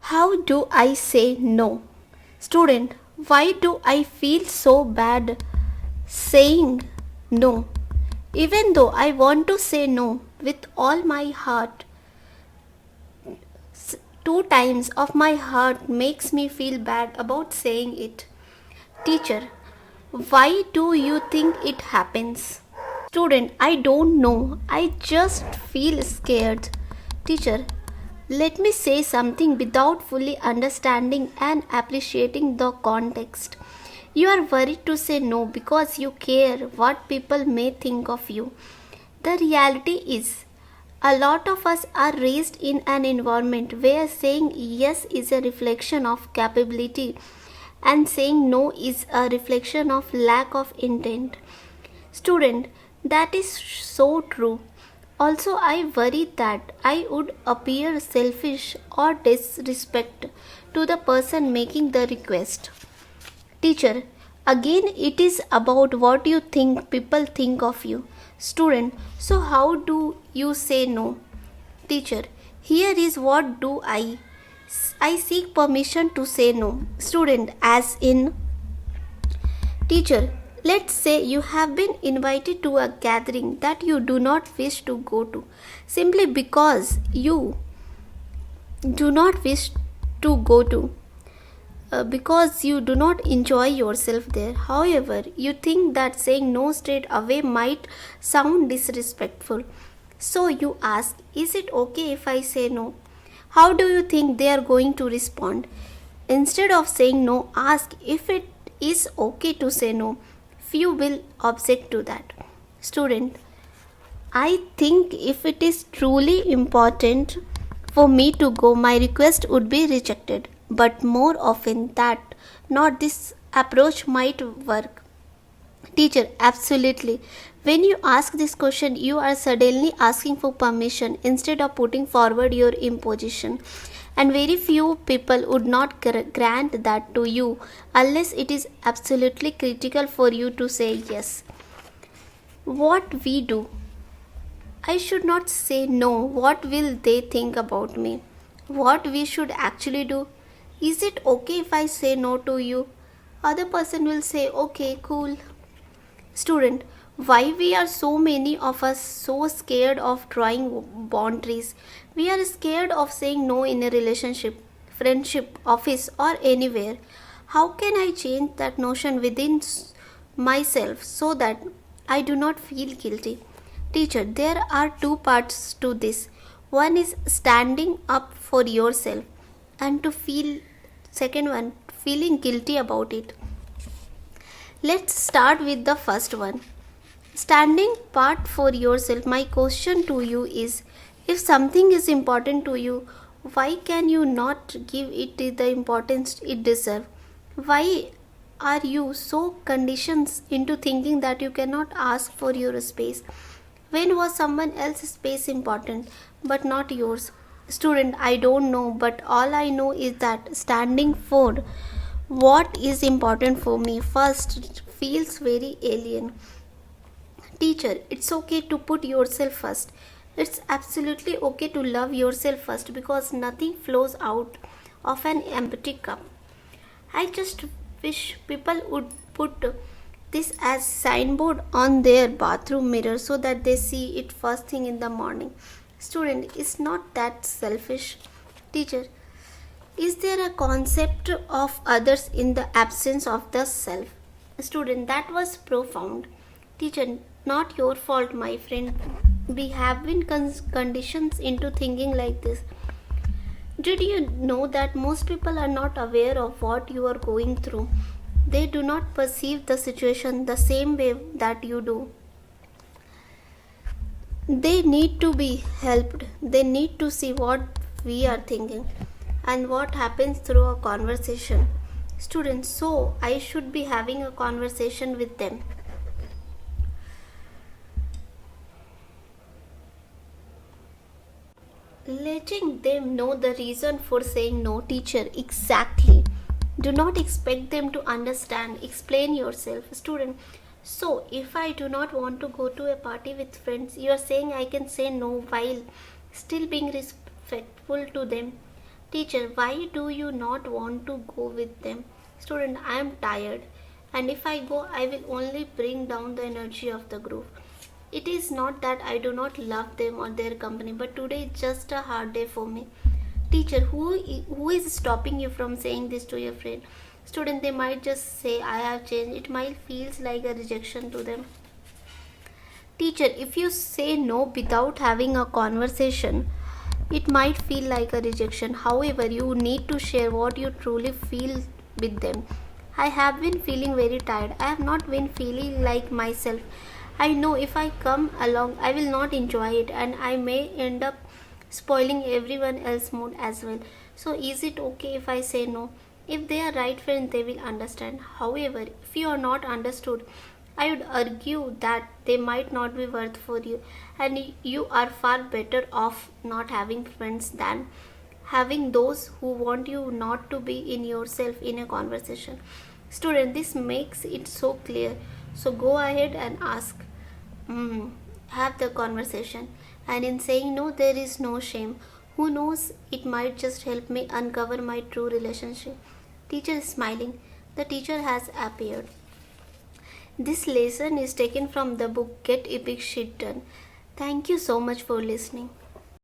How do I say no? Student, why do I feel so bad saying no? Even though I want to say no with all my heart, two times of my heart makes me feel bad about saying it. Teacher, why do you think it happens? Student, I don't know. I just feel scared. Teacher, let me say something without fully understanding and appreciating the context. You are worried to say no because you care what people may think of you. The reality is, a lot of us are raised in an environment where saying yes is a reflection of capability and saying no is a reflection of lack of intent. Student, that is so true. Also, I worry that I would appear selfish or disrespect to the person making the request. Teacher, again it is about what you think people think of you. Student, so how do you say no? Teacher, here is what do I seek permission to say no. Student, as in, teacher, let's say you have been invited to a gathering that you do not wish to go to simply because you do not wish to go to because you do not enjoy yourself there. However, you think that saying no straight away might sound disrespectful. So you ask, is it okay if I say no? How do you think they are going to respond? Instead of saying no, ask if it is okay to say no. Few will object to that. Student, I think if it is truly important for me to go, my request would be rejected. But more often that not, this approach might work. Teacher, absolutely. When you ask this question, you are suddenly asking for permission instead of putting forward your imposition. And very few people would not grant that to you unless it is absolutely critical for you to say yes. What we do? I should not say no. What will they think about me? What we should actually do? Is it okay if I say no to you? Other person will say, okay, cool. Student, why we are so many of us so scared of drawing boundaries? We are scared of saying no in a relationship, friendship, office, or anywhere. How can I change that notion within myself so that I do not feel guilty? Teacher, there are two parts to this. One is standing up for yourself, and to feel, second one, feeling guilty about it. Let's start with the first one. Standing part for yourself. My question to you is, if something is important to you, why can you not give it the importance it deserves? Why are you so conditioned into thinking that you cannot ask for your space? When was someone else's space important but not yours? Student, I don't know, but all I know is that standing for what is important for me first feels very alien. Teacher, it's okay to put yourself first. It's absolutely okay to love yourself first because nothing flows out of an empty cup. I just wish people would put this as signboard on their bathroom mirror so that they see it first thing in the morning. Student, is not that selfish? Teacher, is there a concept of others in the absence of the self? Student, that was profound. Teacher, not your fault, my friend. We have been conditioned into thinking like this. Did you know that most people are not aware of what you are going through? They do not perceive the situation the same way that you do. They need to be helped. They need to see what we are thinking and what happens through a conversation. Students, so I should be having a conversation with them. Letting them know the reason for saying no. Teacher, exactly. Do not expect them to understand. Explain yourself. Student, so if I do not want to go to a party with friends, you are saying I can say no while still being respectful to them. Teacher, why do you not want to go with them? Student, I am tired, and if I go, I will only bring down the energy of the group. It is not that I do not love them or their company, but today is just a hard day for me. Teacher, who is stopping you from saying this to your friend? Student, they might just say, I have changed. It might feels like a rejection to them. Teacher, if you say no without having a conversation, it might feel like a rejection. However, you need to share what you truly feel with them. I have been feeling very tired. I have not been feeling like myself. I know if I come along, I will not enjoy it and I may end up spoiling everyone else's mood as well. So, is it okay if I say no? If they are right friends, they will understand. However, if you are not understood, I would argue that they might not be worth for you, and you are far better off not having friends than having those who want you not to be in yourself in a conversation. Student, this makes it so clear. So go ahead and ask. Have the conversation. And in saying no, there is no shame. Who knows, it might just help me uncover my true relationship. Teacher is smiling. The teacher has appeared. This lesson is taken from the book Get Epic Shit Done. Thank you so much for listening.